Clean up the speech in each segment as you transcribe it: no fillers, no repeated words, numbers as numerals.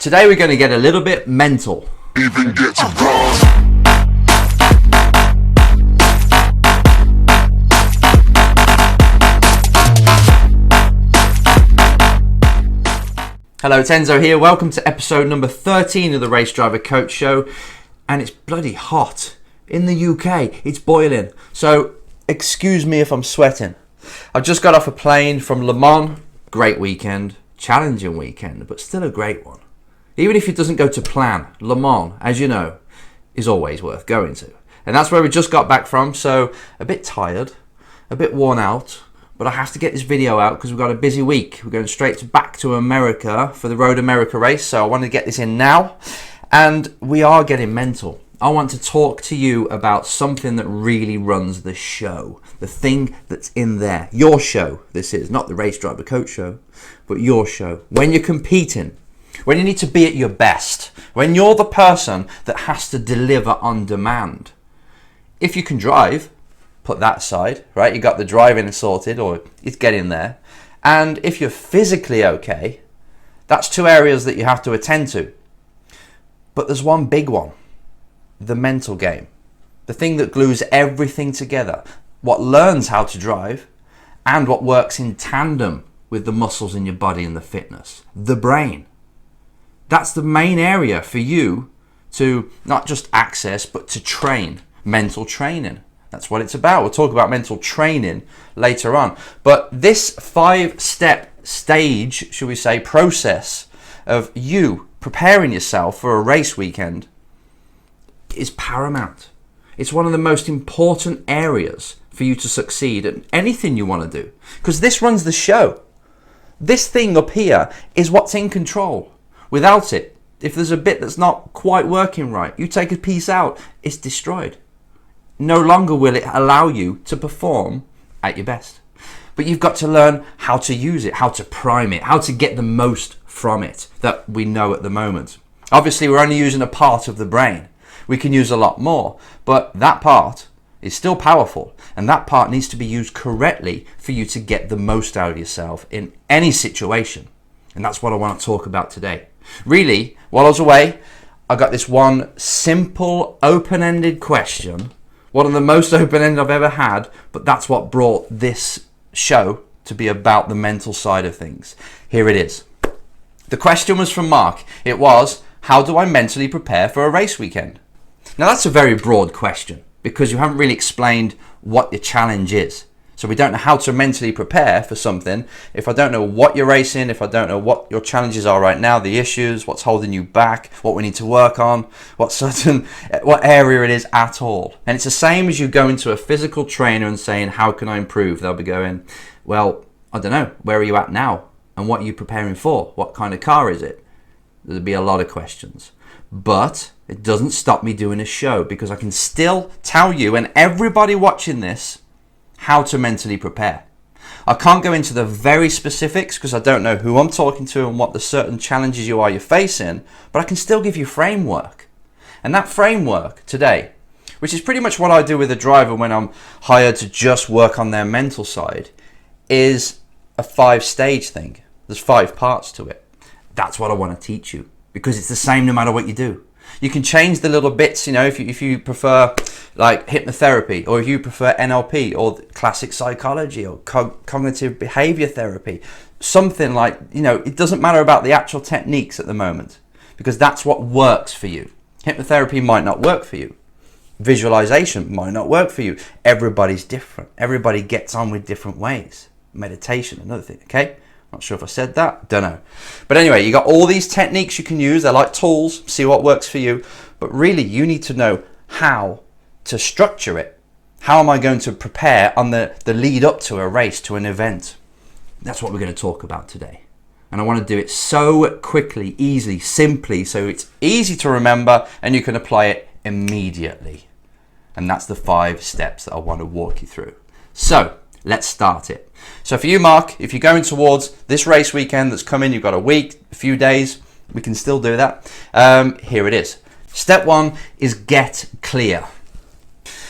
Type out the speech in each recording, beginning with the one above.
Today we're going to get a little bit mental. Even get to bronze. Hello, it's Enzo here. Welcome to episode number 13 of the Race Driver Coach Show. And it's bloody hot. In the UK, it's boiling. So, excuse me if I'm sweating. I've just got off a plane from Le Mans. Great weekend. Challenging weekend, but still a great one. Even if it doesn't go to plan, Le Mans, as you know, is always worth going to. And that's where we just got back from, so a bit tired, a bit worn out, but I have to get this video out because we've got a busy week. We're going straight back to America for the Road America race, so I wanted to get this in now. And we are getting mental. I want to talk to you about something that really runs the show. The thing that's in there. Your show, this is. Not the Race Driver Coach Show, but your show. When you're competing, when you need to be at your best, when you're the person that has to deliver on demand. If you can drive, put that aside, right? You got the driving sorted, or it's getting there. And if you're physically okay, that's two areas that you have to attend to. But there's one big one, the mental game. The thing that glues everything together. What learns how to drive and what works in tandem with the muscles in your body and the fitness. The brain. That's the main area for you to not just access, but to train. Mental training. That's what it's about. We'll talk about mental training later on. But this 5-step stage, should we say, process of you preparing yourself for a race weekend is paramount. It's one of the most important areas for you to succeed at anything you want to do. Because this runs the show. This thing up here is what's in control. Without it, if there's a bit that's not quite working right, you take a piece out, it's destroyed. No longer will it allow you to perform at your best. But you've got to learn how to use it, how to prime it, how to get the most from it that we know at the moment. Obviously, we're only using a part of the brain. We can use a lot more, but that part is still powerful, and that part needs to be used correctly for you to get the most out of yourself in any situation. And that's what I want to talk about today. Really, while I was away, I got this one simple, open-ended question. One of the most open-ended I've ever had, but that's what brought this show to be about the mental side of things. Here it is. The question was from Mark. It was, how do I mentally prepare for a race weekend? Now that's a very broad question because you haven't really explained what your challenge is. So we don't know how to mentally prepare for something if I don't know what you're racing, if I don't know what your challenges are right now, the issues, what's holding you back, what we need to work on, what area it is at all. And it's the same as you go into a physical trainer and saying, how can I improve? They'll be going, well, I don't know, where are you at now? And what are you preparing for? What kind of car is it? There'll be a lot of questions. But it doesn't stop me doing a show because I can still tell you and everybody watching this how to mentally prepare. I can't go into the very specifics because I don't know who I'm talking to and what the certain challenges you're facing, but I can still give you framework. And that framework today, which is pretty much what I do with a driver when I'm hired to just work on their mental side, is a 5-stage thing. There's 5 parts to it. That's what I want to teach you because it's the same no matter what you do. You can change the little bits, if you prefer like hypnotherapy, or if you prefer NLP or classic psychology or cognitive behavior therapy, something like, it doesn't matter about the actual techniques at the moment because that's what works for you. Hypnotherapy might not work for you. Visualization might not work for you. Everybody's different. Everybody gets on with different ways. Meditation, another thing, okay? Not sure if I said that, don't know. But anyway, you got all these techniques you can use. They're like tools, see what works for you. But really, you need to know how to structure it. How am I going to prepare on the lead up to a race, to an event? That's what we're going to talk about today. And I want to do it so quickly, easily, simply, so it's easy to remember and you can apply it immediately. And that's the 5 steps that I want to walk you through. So, let's start it. So for you, Mark, if you're going towards this race weekend that's coming, you've got a week, a few days, we can still do that. Here it is. Step 1 is get clear.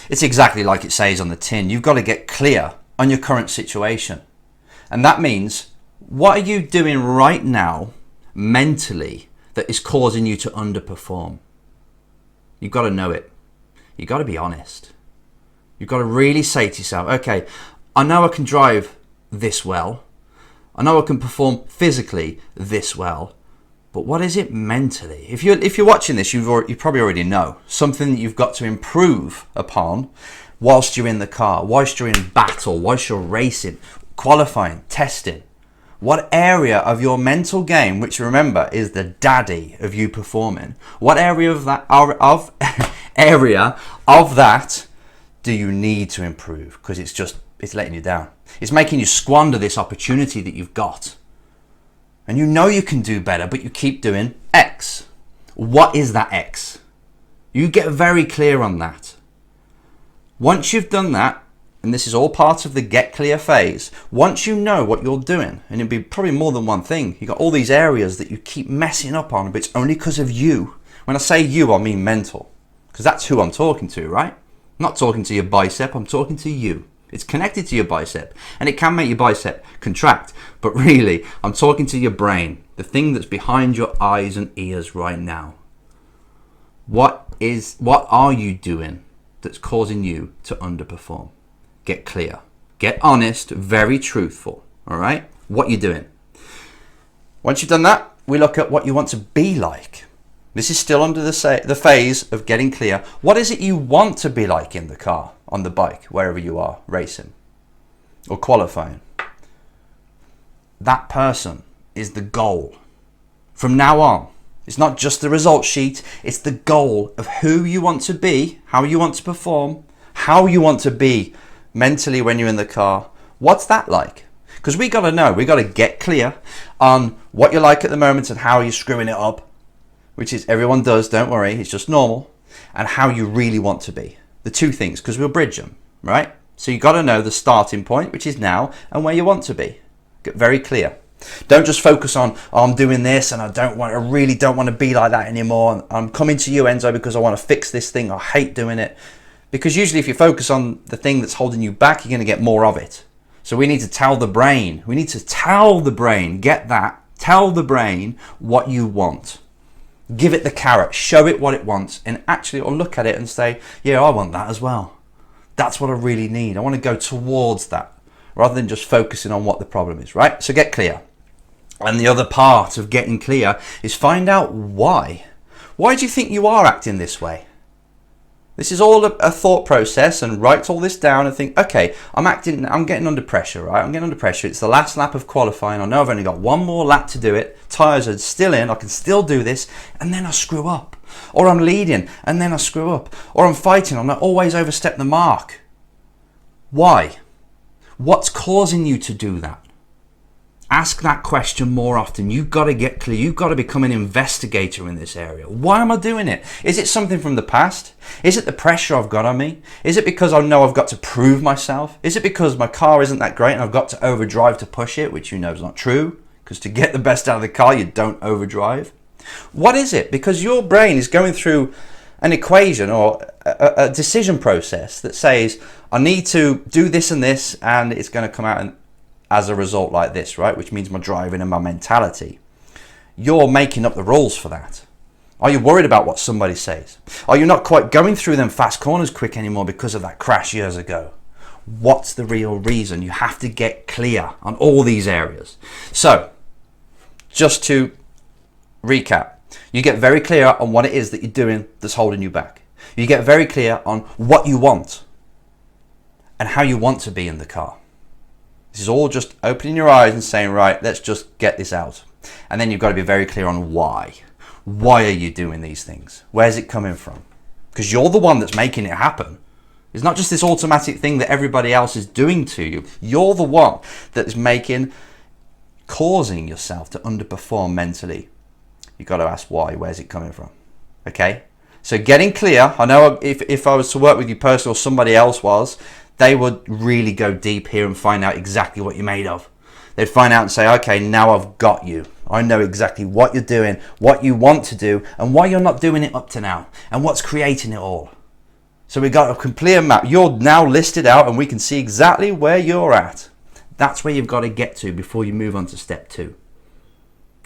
It's exactly like it says on the tin. You've got to get clear on your current situation. And that means, what are you doing right now mentally that is causing you to underperform? You've got to know it. You've got to be honest. You've got to really say to yourself, okay, I know I can drive this well. I know I can perform physically this well. But what is it mentally? If you're watching this, you probably already know something that you've got to improve upon whilst you're in the car, whilst you're in battle, whilst you're racing, qualifying, testing. What area of your mental game, which remember is the daddy of you performing, what area of that do you need to improve? Because it's letting you down. It's making you squander this opportunity that you've got. And you know you can do better, but you keep doing X. What is that X? You get very clear on that. Once you've done that, and this is all part of the get clear phase, once you know what you're doing, and it'll be probably more than one thing, you've got all these areas that you keep messing up on, but it's only because of you. When I say you, I mean mental, because that's who I'm talking to, right? I'm not talking to your bicep, I'm talking to you. It's connected to your bicep, and it can make your bicep contract. But really, I'm talking to your brain, the thing that's behind your eyes and ears right now. What are you doing that's causing you to underperform? Get clear. Get honest, very truthful. All right? What you're doing. Once you've done that, we look at what you want to be like. This is still under the phase of getting clear. What is it you want to be like in the car, on the bike, wherever you are, racing or qualifying? That person is the goal. From now on, it's not just the result sheet, it's the goal of who you want to be, how you want to perform, how you want to be mentally when you're in the car. What's that like? Because we got to know, we got to get clear on what you're like at the moment and how you're screwing it up. Which is everyone does, don't worry, it's just normal, and how you really want to be. The two things, because we'll bridge them, right? So you got to know the starting point, which is now, and where you want to be. Get very clear. Don't just focus on, oh, I'm doing this and I really don't want to be like that anymore. I'm coming to you, Enzo, because I want to fix this thing. I hate doing it. Because usually if you focus on the thing that's holding you back, you're going to get more of it. So we need to tell the brain, get that, tell the brain what you want. Give it the carrot, show it what it wants, and actually or look at it and say, yeah, I want that as well. That's what I really need. I want to go towards that rather than just focusing on what the problem is, right? So get clear. And the other part of getting clear is find out why. Why do you think you are acting this way? This is all a thought process, and write all this down and think, okay, I'm getting under pressure, right? I'm getting under pressure. It's the last lap of qualifying. I know I've only got one more lap to do it. Tyres are still in. I can still do this. And then I screw up. Or I'm leading and then I screw up. Or I'm fighting. I'm not always overstep the mark. Why? What's causing you to do that? Ask that question more often. You've got to get clear. You've got to become an investigator in this area. Why am I doing it? Is it something from the past? Is it the pressure I've got on me? Is it because I know I've got to prove myself? Is it because my car isn't that great and I've got to overdrive to push it, which you know is not true? Because to get the best out of the car, you don't overdrive. What is it? Because your brain is going through an equation or a decision process that says, I need to do this and this, and it's going to come out as a result like this, right? Which means my driving and my mentality. You're making up the rules for that. Are you worried about what somebody says? Are you not quite going through them fast corners quick anymore because of that crash years ago? What's the real reason? You have to get clear on all these areas. So, just to recap, you get very clear on what it is that you're doing that's holding you back. You get very clear on what you want and how you want to be in the car. This is all just opening your eyes and saying, right, let's just get this out. And then you've got to be very clear on why. Why are you doing these things? Where's it coming from? Because you're the one that's making it happen. It's not just this automatic thing that everybody else is doing to you. You're the one that is causing yourself to underperform mentally. You've got to ask why. Where's it coming from? Okay? So getting clear, I know if I was to work with you personally or somebody else was, they would really go deep here and find out exactly what you're made of. They'd find out and say, okay, now I've got you. I know exactly what you're doing, what you want to do, and why you're not doing it up to now, and what's creating it all. So we've got a complete map. You're now listed out, and we can see exactly where you're at. That's where you've got to get to before you move on to step 2.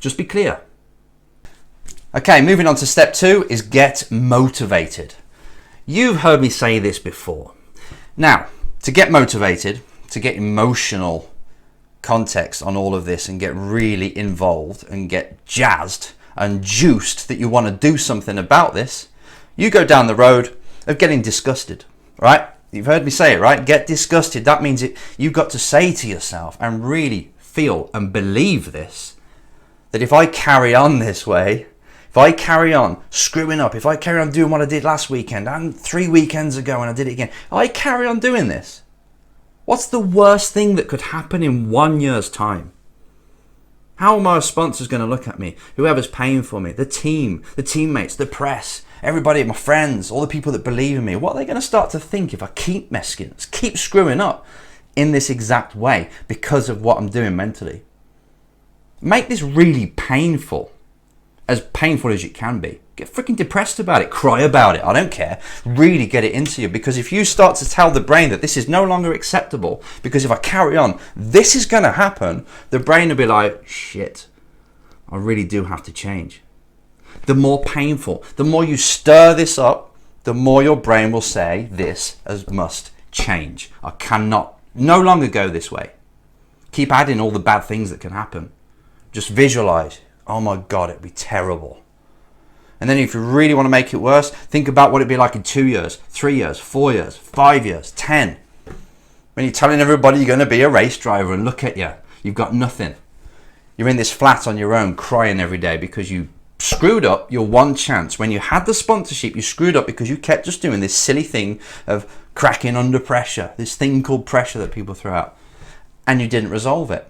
Just be clear. Okay, moving on to step 2 is get motivated. You've heard me say this before. Now, to get motivated, to get emotional context on all of this and get really involved and get jazzed and juiced that you want to do something about this, you go down the road of getting disgusted, right? You've heard me say it, right? Get disgusted. That means you've got to say to yourself and really feel and believe this, that if I carry on this way, if I carry on screwing up, if I carry on doing what I did last weekend and 3 weekends ago and I did it again, if I carry on doing this, what's the worst thing that could happen in 1 year's time? How are my sponsors going to look at me? Whoever's paying for me, the team, the teammates, the press, everybody, my friends, all the people that believe in me. What are they going to start to think if I keep messing, keep screwing up in this exact way because of what I'm doing mentally? Make this really painful as you can be. Get freaking depressed about it. Cry about it. I don't care. Really get it into you, because if you start to tell the brain that this is no longer acceptable, because if I carry on, this is going to happen, the brain will be like, shit, I really do have to change. The more painful, the more you stir this up, the more your brain will say this must change. I cannot no longer go this way. Keep adding all the bad things that can happen. Just visualize, oh my God, it'd be terrible. And then if you really want to make it worse, think about what it'd be like in 2 years, 3 years, 4 years, 5 years, 10. When you're telling everybody you're going to be a race driver and look at you, you've got nothing. You're in this flat on your own crying every day because you screwed up your one chance. When you had the sponsorship, you screwed up because you kept just doing this silly thing of cracking under pressure, this thing called pressure that people throw out, and you didn't resolve it.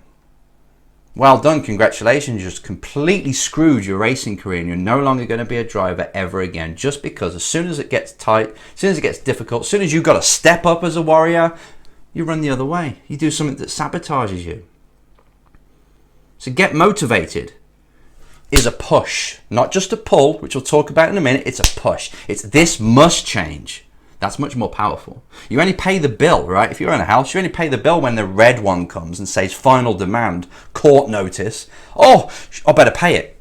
Well done, congratulations, you just completely screwed your racing career and you're no longer going to be a driver ever again, just because as soon as it gets tight, as soon as it gets difficult, as soon as you've got to step up as a warrior, you run the other way. You do something that sabotages you. So get motivated is a push, not just a pull, which we'll talk about in a minute. It's a push. It's this must change. That's much more powerful. You only pay the bill, right? If you're in a house, you only pay the bill when the red one comes and says final demand, court notice. Oh, I better pay it.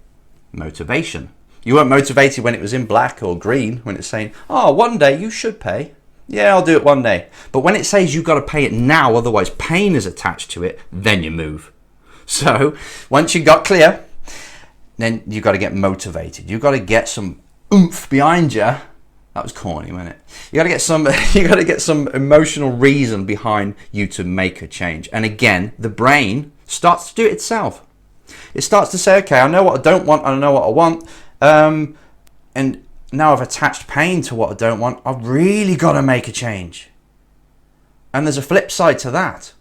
Motivation. You weren't motivated when it was in black or green, when it's saying, oh, one day you should pay. Yeah, I'll do it one day. But when it says you've got to pay it now, otherwise pain is attached to it, then you move. So once you got clear, then you've got to get motivated. You've got to get some oomph behind you. That was corny, wasn't it? You got to get some emotional reason behind you to make a change. And again, the brain starts to do it itself. It starts to say, okay, I know what I don't want, and I know what I want. And now I've attached pain to what I don't want. I've really got to make a change. And there's a flip side to that.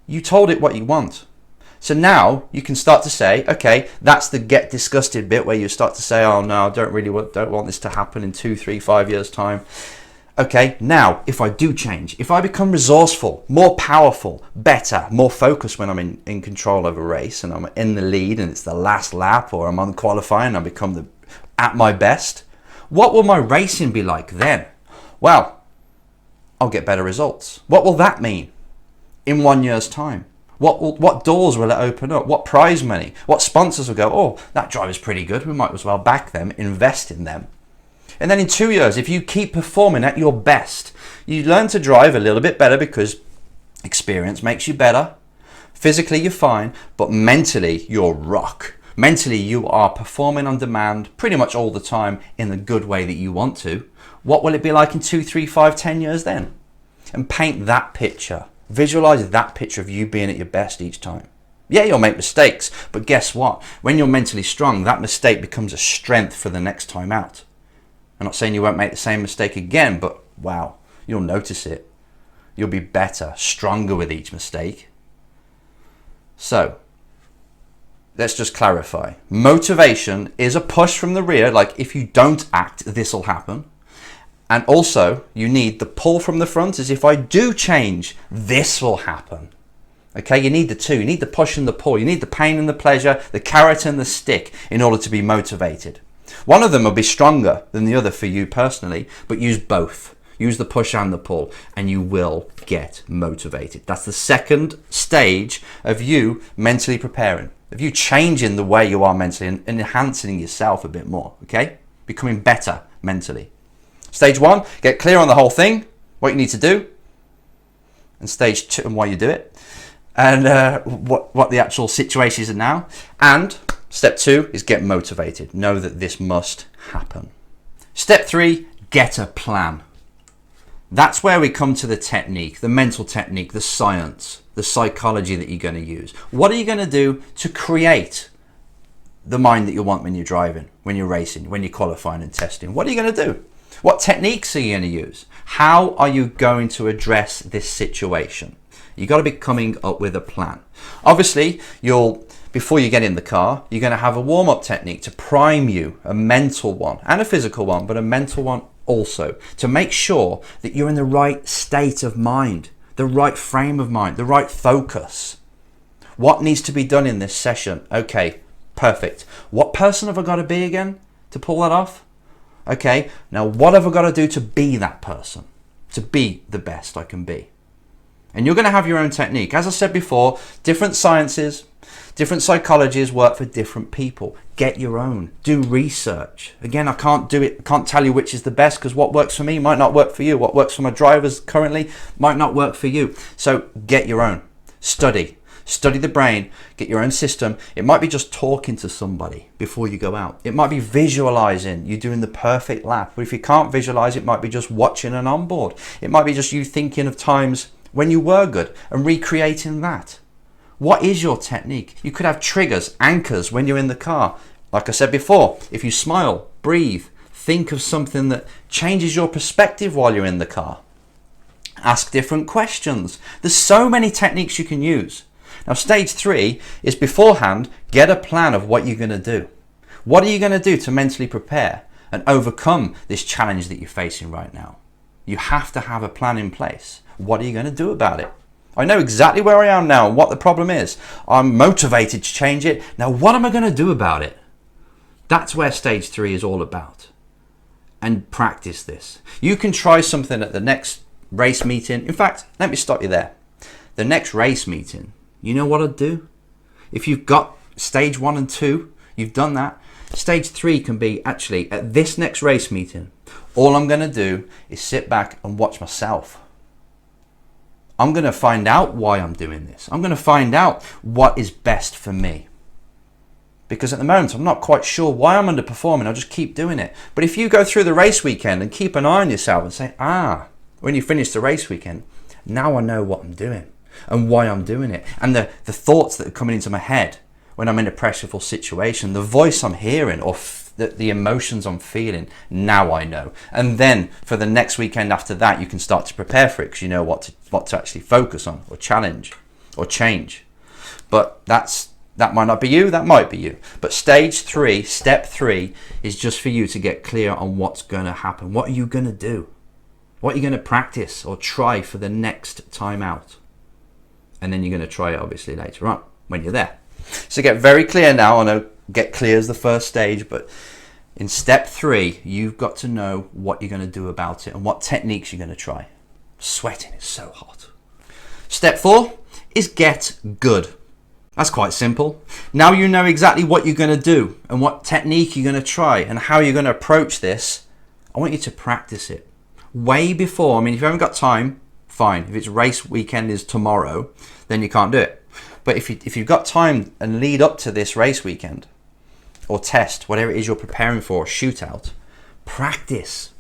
You told it what you want. So now you can start to say, okay, that's the get disgusted bit where you start to say, oh no, I don't want this to happen in 2, 3, 5 years time. Okay, now if I do change, if I become resourceful, more powerful, better, more focused when I'm in control of a race and I'm in the lead and it's the last lap, or I'm on qualifying and I become at my best, what will my racing be like then? Well, I'll get better results. What will that mean in 1 year's time? What doors will it open up? What prize money? What sponsors will go, oh, that driver's pretty good, we might as well back them, invest in them. And then in 2 years, if you keep performing at your best, you learn to drive a little bit better because experience makes you better. Physically, you're fine, but mentally, you're rock. Mentally, you are performing on demand pretty much all the time in the good way that you want to. What will it be like in 2, 3, 5, 10 years then? And paint that picture. Visualize that picture of you being at your best each time. Yeah, you'll make mistakes, but guess what? When you're mentally strong, that mistake becomes a strength for the next time out. I'm not saying you won't make the same mistake again, but wow, you'll notice it. You'll be better, stronger with each mistake. So, let's just clarify. Motivation is a push from the rear, like if you don't act, this will happen. And also, you need the pull from the front, as if I do change, this will happen. Okay, you need the two. You need the push and the pull. You need the pain and the pleasure, the carrot and the stick in order to be motivated. One of them will be stronger than the other for you personally, but use both. Use the push and the pull, and you will get motivated. That's the second stage of you mentally preparing. of you changing the way you are mentally and enhancing yourself a bit more, okay? Becoming better mentally. Stage 1, get clear on the whole thing, what you need to do. And stage 2, and why you do it. And what the actual situation is now. And step 2 is get motivated. Know that this must happen. Step 3, get a plan. That's where we come to the technique, the mental technique, the science, the psychology that you're going to use. What are you going to do to create the mind that you want when you're driving, when you're racing, when you're qualifying and testing? What are you going to do? What techniques are you going to use? How are you going to address this situation? You've got to be coming up with a plan. Obviously, before you get in the car, you're going to have a warm-up technique to prime you, a mental one and a physical one, but a mental one also, to make sure that you're in the right state of mind, the right frame of mind, the right focus. What needs to be done in this session? Okay, perfect. What person have I got to be again to pull that off? Okay, now what have I got to do to be that person, to be the best I can be? And you're going to have your own technique. As I said before, different sciences, different psychologies work for different people. Get your own. Do research. Again, I can't tell you which is the best, because what works for me might not work for you. What works for my drivers currently might not work for you. So get your own. Study the brain, get your own system. It might be just talking to somebody before you go out. It might be visualizing you doing the perfect lap. But if you can't visualize, it might be just watching an onboard. It might be just you thinking of times when you were good and recreating that. What is your technique? You could have triggers, anchors when you're in the car. Like I said before, if you smile, breathe, think of something that changes your perspective while you're in the car. Ask different questions. There's so many techniques you can use. Now, stage 3 is beforehand, get a plan of what you're going to do. What are you going to do to mentally prepare and overcome this challenge that you're facing right now? You have to have a plan in place. What are you going to do about it? I know exactly where I am now and what the problem is. I'm motivated to change it. Now, what am I going to do about it? That's where stage 3 is all about. And practice this. You can try something at the next race meeting. In fact, let me stop you there. The next race meeting, you know what I'd do? If you've got stage 1 and 2, you've done that. Stage 3 can be actually at this next race meeting. All I'm going to do is sit back and watch myself. I'm going to find out why I'm doing this. I'm going to find out what is best for me. Because at the moment, I'm not quite sure why I'm underperforming. I'll just keep doing it. But if you go through the race weekend and keep an eye on yourself and say, when you finish the race weekend, now I know what I'm doing and why I'm doing it. And the thoughts that are coming into my head when I'm in a pressureful situation, the voice I'm hearing or the emotions I'm feeling, now I know. And then for the next weekend after that, you can start to prepare for it because you know what to actually focus on or challenge or change. But that might not be you, that might be you. But stage 3, step 3 is just for you to get clear on what's going to happen. What are you going to do? What are you going to practice or try for the next time out? And then you're going to try it obviously later on when you're there. So get very clear now. I know get clear is the first stage, but in step 3, you've got to know what you're going to do about it and what techniques you're going to try. Sweating is so hot. Step 4 is get good. That's quite simple. Now you know exactly what you're going to do and what technique you're going to try and how you're going to approach this. I want you to practice it way before. I mean, if you haven't got time, fine. If it's race weekend is tomorrow, then you can't do it. But if you've got time and lead up to this race weekend or test, whatever it is you're preparing for, shootout, practice.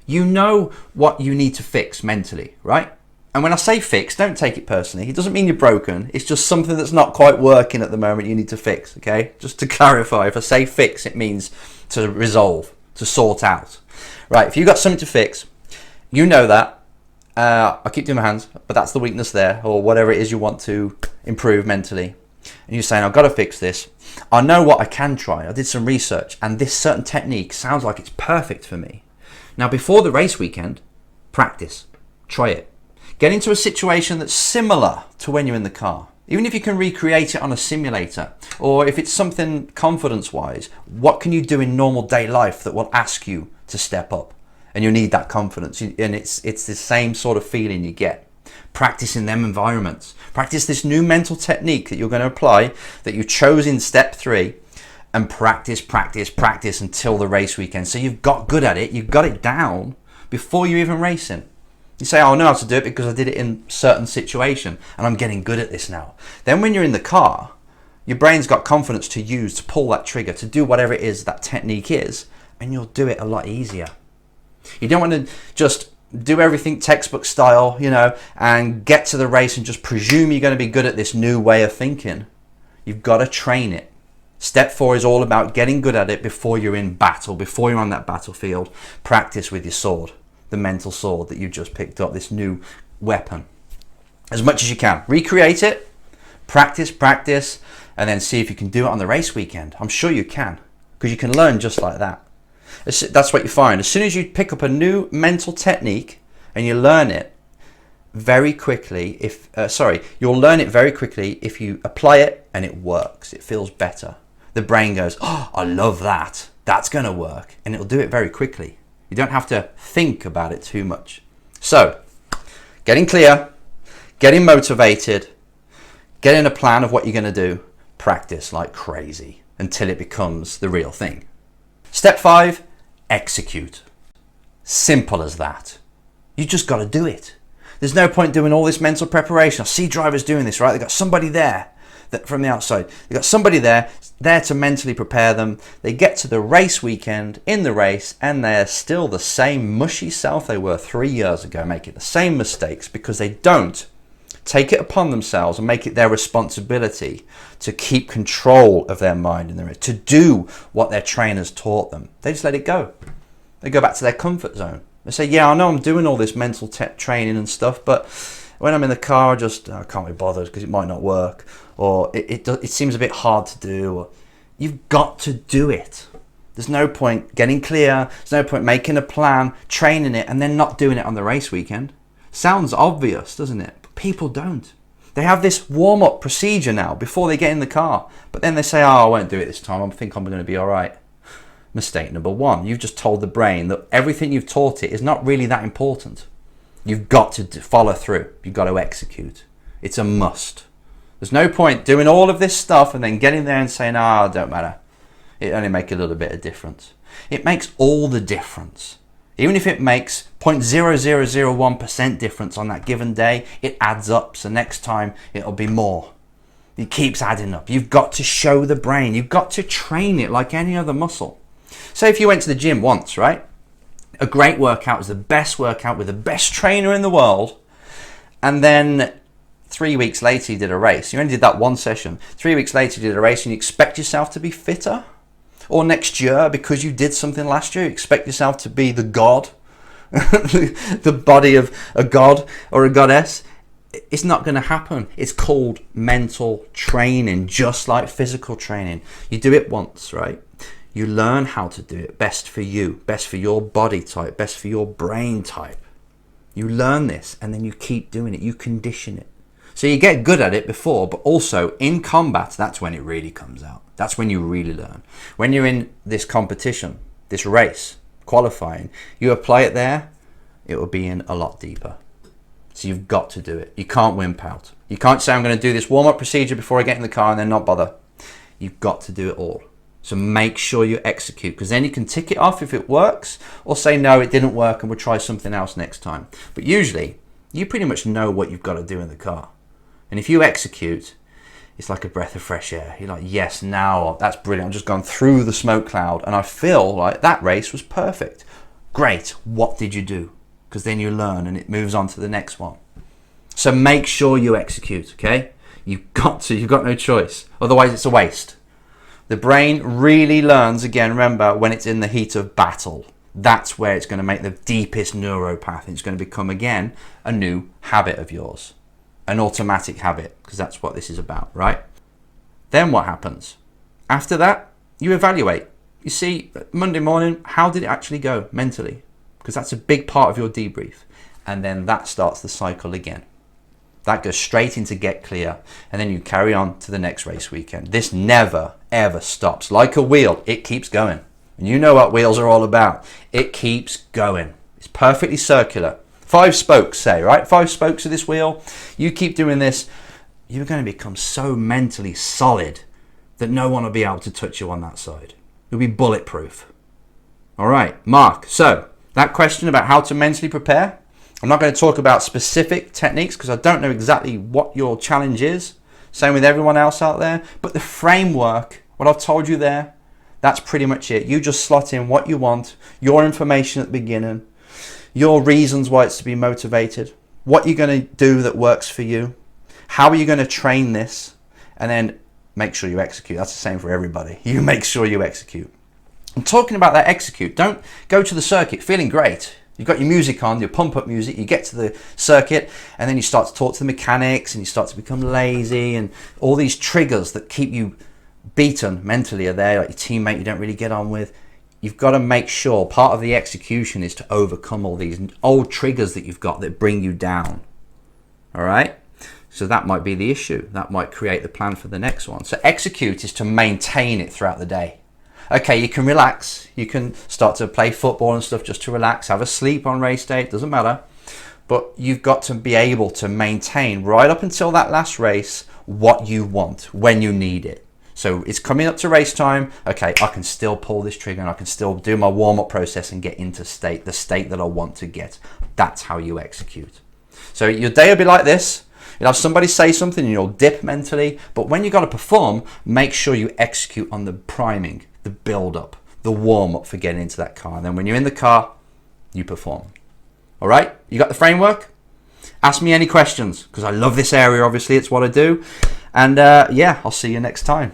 You know what you need to fix mentally, right? And when I say fix, don't take it personally. It doesn't mean you're broken. It's just something that's not quite working at the moment you need to fix, okay? Just to clarify, if I say fix, it means to resolve, to sort out. Right, if you've got something to fix, you know that. I keep doing my hands, but that's the weakness there, or whatever it is you want to improve mentally. And you're saying, I've got to fix this. I know what I can try. I did some research, and this certain technique sounds like it's perfect for me. Now, before the race weekend, practice. Try it. Get into a situation that's similar to when you're in the car. Even if you can recreate it on a simulator, or if it's something confidence-wise, what can you do in normal day life that will ask you to step up? And you need that confidence, and it's the same sort of feeling you get. Practice in them environments. Practice this new mental technique that you're going to apply, that you chose in step 3, and practice until the race weekend. So you've got good at it, you've got it down before you're even racing. You say, oh, I know how to do it because I did it in a certain situation and I'm getting good at this now. Then when you're in the car, your brain's got confidence to use, to pull that trigger, to do whatever it is that technique is, and you'll do it a lot easier. You don't want to just do everything textbook style, and get to the race and just presume you're going to be good at this new way of thinking. You've got to train it. Step 4 is all about getting good at it before you're in battle, before you're on that battlefield. Practice with your sword, the mental sword that you just picked up, this new weapon. As much as you can. Recreate it, practice, and then see if you can do it on the race weekend. I'm sure you can, because you can learn just like that. That's what you find. As soon as you pick up a new mental technique and you learn it very quickly, you'll learn it very quickly if you apply it and it works. It feels better. The brain goes, oh, I love that. That's going to work. And it'll do it very quickly. You don't have to think about it too much. So, getting clear, getting motivated, getting a plan of what you're going to do, practice like crazy until it becomes the real thing. Step 5, execute. Simple as that. You just got to do it. There's no point doing all this mental preparation. I see drivers doing this, right? They've got somebody there that from the outside. They've got somebody there to mentally prepare them. They get to the race weekend, in the race, and they're still the same mushy self they were 3 years ago, making the same mistakes because they don't take it upon themselves and make it their responsibility to keep control of their mind and to do what their trainers taught them. They just let it go. They go back to their comfort zone. They say, yeah, I know I'm doing all this mental training and stuff, but when I'm in the car, I can't be bothered because it might not work, or it seems a bit hard to do. Or, you've got to do it. There's no point getting clear. There's no point making a plan, training it, and then not doing it on the race weekend. Sounds obvious, doesn't it? But people don't. They have this warm-up procedure now before they get in the car, but then they say, oh, I won't do it this time. I think I'm going to be all right. Mistake number 1. You've just told the brain that everything you've taught it is not really that important. You've got to follow through. You've got to execute. It's a must. There's no point doing all of this stuff and then getting there and saying, it don't matter. It only makes a little bit of difference. It makes all the difference. Even if it makes 0.0001% difference on that given day, it adds up. So next time it'll be more. It keeps adding up. You've got to show the brain. You've got to train it like any other muscle. Say if you went to the gym once, right? A great workout was the best workout with the best trainer in the world. And then 3 weeks later you did a race. You only did that one session. 3 weeks later you did a race and you expect yourself to be fitter? Or next year, because you did something last year, you expect yourself to be the god? The body of a god or a goddess? It's not going to happen. It's called mental training, just like physical training. You do it once, right? You learn how to do it best for you, best for your body type, best for your brain type. You learn this and then you keep doing it. You condition it. So you get good at it before, but also in combat, that's when it really comes out. That's when you really learn. When you're in this competition, this race, qualifying, you apply it there, it will be in a lot deeper. So you've got to do it. You can't wimp out. You can't say, I'm going to do this warm-up procedure before I get in the car and then not bother. You've got to do it all. So make sure you execute, because then you can tick it off if it works, or say, no, it didn't work and we'll try something else next time. But usually, you pretty much know what you've got to do in the car. And if you execute, it's like a breath of fresh air. You're like, yes, now that's brilliant. I've just gone through the smoke cloud and I feel like that race was perfect. Great. What did you do? Because then you learn and it moves on to the next one. So make sure you execute, okay? You've got no choice. Otherwise, it's a waste. The brain really learns, again, remember, when it's in the heat of battle. That's where it's going to make the deepest neuropath. It's going to become, again, a new habit of yours. An automatic habit, because that's what this is about, right? Then what happens? After that, you evaluate. You see, Monday morning, how did it actually go mentally? Because that's a big part of your debrief. And then that starts the cycle again. That goes straight into get clear. And then you carry on to the next race weekend. This never, ever stops. Like a wheel, it keeps going. And you know what wheels are all about. It keeps going. It's perfectly circular. 5 spokes, say, right? 5 spokes of this wheel. You keep doing this, you're going to become so mentally solid that no one will be able to touch you on that side. You'll be bulletproof. All right, Mark. So that question about how to mentally prepare, I'm not going to talk about specific techniques because I don't know exactly what your challenge is. Same with everyone else out there. But the framework, what I've told you there, that's pretty much it. You just slot in what you want, your information at the beginning, your reasons why it's to be motivated, what you're going to do that works for you, how are you going to train this, and then make sure you execute. That's the same for everybody. You make sure you execute. I'm talking about that execute. Don't go to the circuit feeling great. You've got your music on, your pump-up music, you get to the circuit, and then you start to talk to the mechanics, and you start to become lazy, and all these triggers that keep you beaten mentally are there, like your teammate you don't really get on with. You've got to make sure part of the execution is to overcome all these old triggers that you've got that bring you down. All right? So that might be the issue. That might create the plan for the next one. So execute is to maintain it throughout the day. Okay, you can relax. You can start to play football and stuff just to relax. Have a sleep on race day. It doesn't matter. But you've got to be able to maintain right up until that last race what you want when you need it. So it's coming up to race time. Okay, I can still pull this trigger and I can still do my warm-up process and get into the state that I want to get. That's how you execute. So your day will be like this. You'll have somebody say something and you'll dip mentally. But when you've got to perform, make sure you execute on the priming, the build-up, the warm-up for getting into that car. And then when you're in the car, you perform. All right? You got the framework? Ask me any questions because I love this area, obviously. It's what I do. And yeah, I'll see you next time.